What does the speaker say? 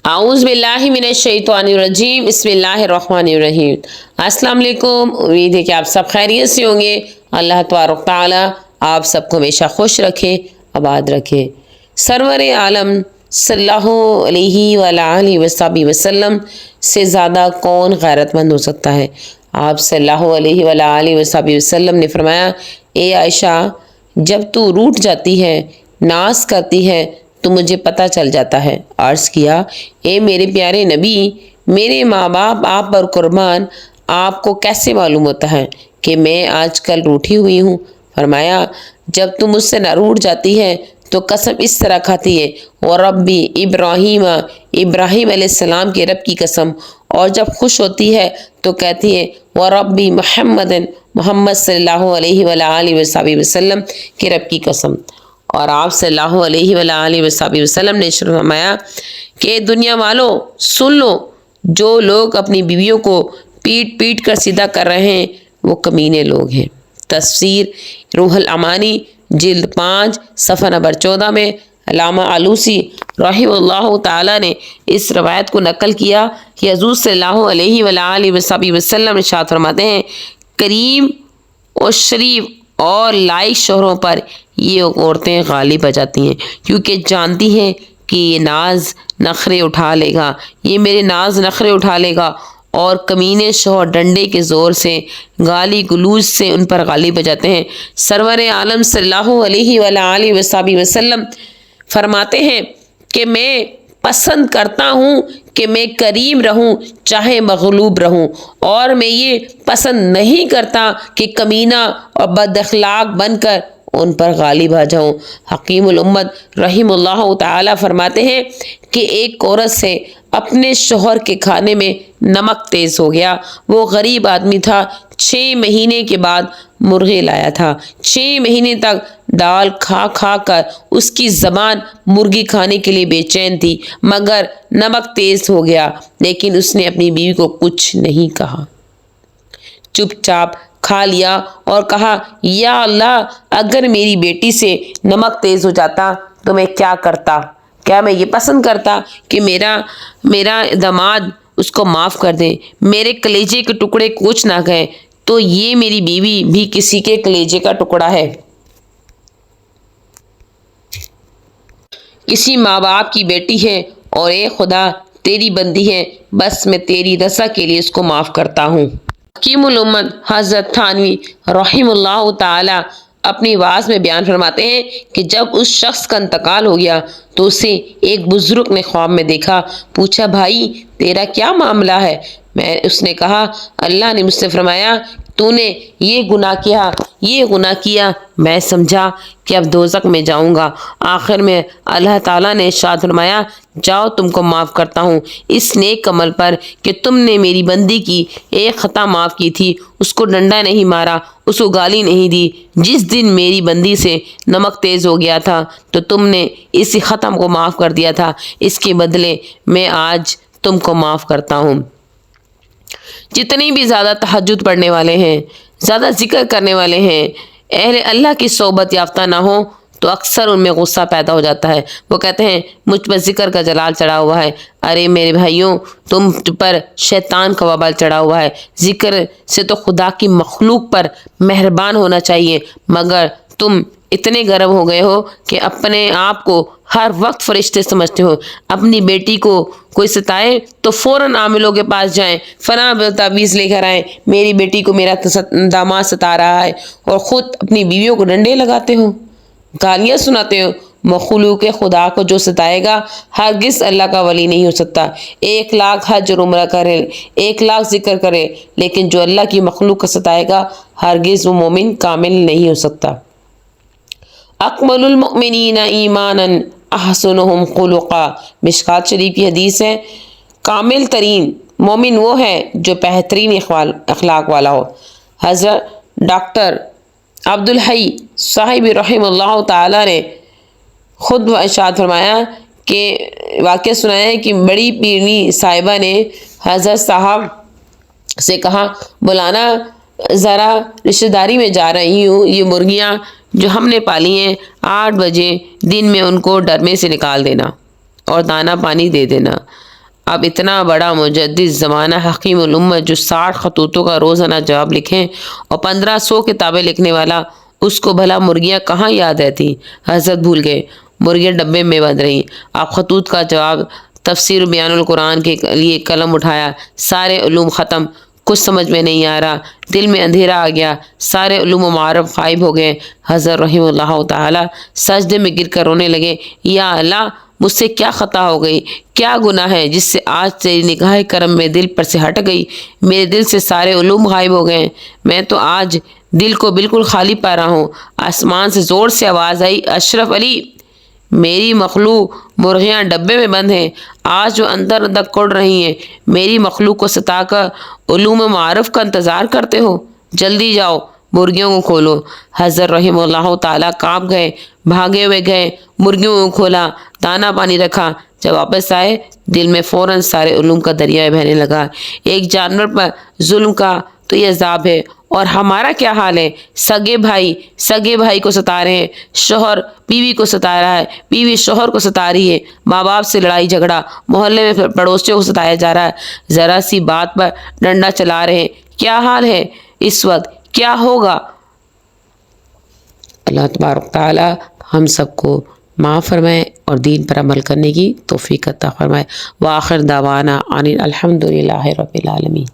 आऊज़ बिल्लाहि मिनश्शैतानिर्रजीम बिस्मिल्लाहिर्रहमानिर्रहीम। अस्सलाम वालेकुम। उम्मीद है कि आप सब खैरियत से होंगे। अल्लाह तबारक तआला आप सबको हमेशा खुश रखे, आबाद रखे। सरवर आलम सल्लल्लाहु अलैहि वआलिहि वसल्लम से ज़्यादा कौन गैरतमंद हो सकता है। आप सल्लल्लाहु अलैहि वआलिहि वसल्लम ने फरमाया, ए आयशा, जब तू रूठ जाती है, नाज करती है, तो मुझे पता चल जाता है। अर्ज़ किया, ए मेरे प्यारे नबी, मेरे माँ बाप आप पर कुर्बान, आपको कैसे मालूम होता है कि मैं आजकल रूठी हुई हूँ। फरमाया, जब तुम मुझसे न रूठ जाती है तो कसम इस तरह खाती है, और रब्बी इब्राहिम अलैहिस्सलाम के रब की कसम। और जब खुश होती है तो कहती है, व रब्बी मोहम्मद सल्लल्लाहु अलैहि वसल्लम के रब की कसम। और आप सल्लल्लाहु अलैहि वसल्लम ने फरमाया कि दुनिया वालों सुन लो, जो लोग अपनी बीवियों को पीट पीट कर सीधा कर रहे हैं वो कमीने लोग हैं। तफसीर रूहुल अमानी जिल्द 5 सफ़ा नंबर 14 में अल्लामा आलूसी रहिमहुल्लाह ताला ने इस रवायत को नकल किया कि हुज़ूर सल्लल्लाहु अलैहि वसल्लम इरशाद फरमाते हैं, करीम और शरीफ और लायक शोहरों पर ये औरतें गालिब आ जाती हैं, क्योंकि जानती हैं कि ये नाज नखरे उठा लेगा, ये मेरे नाज नखरे उठा लेगा। और कमीने शोहर डंडे के ज़ोर से, गाली गलूज से उन पर गालिब आ जाते हैं। सरवर आलम सल्लल्लाहु अलैहि वसल्लम फरमाते हैं कि मैं पसंद करता हूँ कि मैं करीम रहूँ चाहे मगलूब रहूँ, और मैं ये पसंद नहीं करता कि कमीना और बदअखलाक बनकर उन पर गालिब आ जाऊँ। हकीमुल उम्मत रहिमहुल्लाह ताला फरमाते हैं कि एक औरत से अपने शोहर के खाने में नमक तेज़ हो गया। वो गरीब आदमी था, 6 महीने के बाद मुर्गे लाया था। 6 महीने तक दाल खा खा कर उसकी ज़बान मुर्गी खाने के लिए बेचैन थी, मगर नमक तेज़ हो गया। लेकिन उसने अपनी बीवी को कुछ नहीं कहा, चुपचाप खा लिया और कहा, या अल्लाह, अगर मेरी बेटी से नमक तेज़ हो जाता तो मैं क्या करता। क्या मैं ये पसंद करता कि मेरा दामाद उसको माफ़ कर दे, मेरे कलेजे के टुकड़े कुछ ना गए, तो ये मेरी बीवी भी किसी के कलेजे का टुकड़ा है। किसी माँ बाप की बेटी है और ए खुदा तेरी बंदी है, बस मैं तेरी रज़ा के लिए इसको माफ़ करता हूँ। हकीमुल उम्मत हज़रत थानवी रहिमहुल्लाह ताला अपनी आवाज़ में बयान फरमाते हैं कि जब उस शख्स का इंतकाल हो गया तो उसे एक बुजुर्ग ने ख्वाब में देखा। पूछा, भाई तेरा क्या मामला है। उसने कहा, अल्लाह ने मुझसे फरमाया, तूने ये गुनाह किया, मैं समझा कि अब दोज़ख में जाऊंगा। आखिर में अल्लाह ताला ने इरशाद फरमाया, जाओ तुमको माफ़ करता हूँ इस नेक अमल पर कि तुमने मेरी बंदी की एक ख़ता माफ़ की थी, उसको डंडा नहीं मारा, उसको गाली नहीं दी। जिस दिन मेरी बंदी से नमक तेज़ हो गया था तो तुमने इसी ख़त्म को माफ़ कर दिया था, इसके बदले मैं आज तुमको माफ़ करता हूँ। जितनी भी ज़्यादा तहज्जुद पढ़ने वाले हैं, ज़्यादा जिक्र करने वाले हैं, अहले अल्लाह की सोबत याफ्ता ना हो तो अक्सर उनमें गुस्सा पैदा हो जाता है। वो कहते हैं, मुझ पर जिक्र का जलाल चढ़ा हुआ है। अरे मेरे भाइयों, तुम पर शैतान का वबाल चढ़ा हुआ है। जिक्र से तो खुदा की मखलूक पर मेहरबान होना चाहिए, मगर तुम इतने गर्व हो गए हो कि अपने आप को हर वक्त फरिश्ते समझते हो। अपनी बेटी को कोई सताए तो फ़ौरन आमिलों के पास जाएं, फना तावीज़ लेकर आएँ, मेरी बेटी को मेरा दामाद सता रहा है, और ख़ुद अपनी बीवियों को डंडे लगाते हो, गालियाँ सुनाते हो। मखलूक खुदा को जो सताएगा हरगिज़ अल्लाह का वली नहीं हो सकता। 1 लाख हज और उम्रा करे, 1 लाख जिक्र करे, लेकिन जो अल्लाह की मखलूक को सताएगा हरगिज़ वो मोमिन कामिल नहीं हो सकता। अकमलुल मुमिनीना ईमानन अहसनुहुम खुलुक़ा, मिशकात शरीफ की हदीस है। कामिल तरीन मोमिन वो है जो बेहतरीन अखलाक वाला हो। हज़रत डॉक्टर अब्दुल हई साहिब रहमहुल्लाह ताला ने खुद इरशाद फरमाया कि वाक़या सुनाया है कि बड़ी पीरनी साहिबा ने हज़रत साहब से कहा, बुलाना ज़रा, रिश्तेदारी में जा रही हूँ, ये मुर्गियाँ जो हमने पाली हैं 8 बजे दिन में उनको डरमे से निकाल देना और दाना पानी दे देना। اب اتنا بڑا مجدد زمانہ حکیم الامت جو 60 خطوطوں کا روزانہ جواب لکھیں اور 1500 کتابیں لکھنے والا، اس کو بھلا مرغیاں کہاں یاد رہتی؟ حضرت بھول گئے، مرغیاں ڈبے میں بند رہیں۔ آپ خطوط کا جواب تفسیر بیان القرآن کے لیے قلم اٹھایا، سارے علوم ختم، کچھ سمجھ میں نہیں آ رہا، دل میں اندھیرا آ گیا، سارے علوم و معارف غائب ہو گئے۔ حضرت رحمہ اللہ تعالی سجدے میں گر کر رونے لگے، یا اللہ مجھ سے کیا خطا ہو گئی، کیا گناہ ہے جس سے آج تیری نگاہ کرم میں دل پر سے ہٹ گئی، میرے دل سے سارے علوم غائب ہو گئے، میں تو آج دل کو بالکل خالی پا رہا ہوں۔ آسمان سے زور سے آواز آئی، اشرف علی، میری مخلوق مرغیاں ڈبے میں بند ہیں، آج وہ اندر اندر کڑ رہی ہیں، میری مخلوق کو ستا کر علوم و معارف کا انتظار کرتے ہو، جلدی جاؤ مرغیوں کو کھولو۔ حضرت رحمہ اللہ تعالیٰ کانپ گئے، بھاگے ہوئے گئے، مرغیوں کو کھولا، دانا پانی رکھا، جب واپس آئے دل میں فوراً سارے علوم کا دریا بہنے لگا۔ ایک جانور پر ظلم کا تو یہ عذاب ہے، اور ہمارا کیا حال ہے؟ سگے بھائی کو ستا رہے ہیں، شوہر بیوی کو ستا رہا ہے، بیوی شوہر کو ستا رہی ہے، ماں باپ سے لڑائی جھگڑا، محلے میں پڑوسیوں کو ستایا جا رہا ہے، ذرا سی بات پر ڈنڈا چلا رہے ہیں، کیا حال ہے اس وقت، کیا ہوگا؟ اللہ تبارک تعالی ہم سب کو معاف فرمائے اور دین پر عمل کرنے کی توفیق عطا فرمائے۔ وآخر دعوانا ان الحمد للہ رب العالمین۔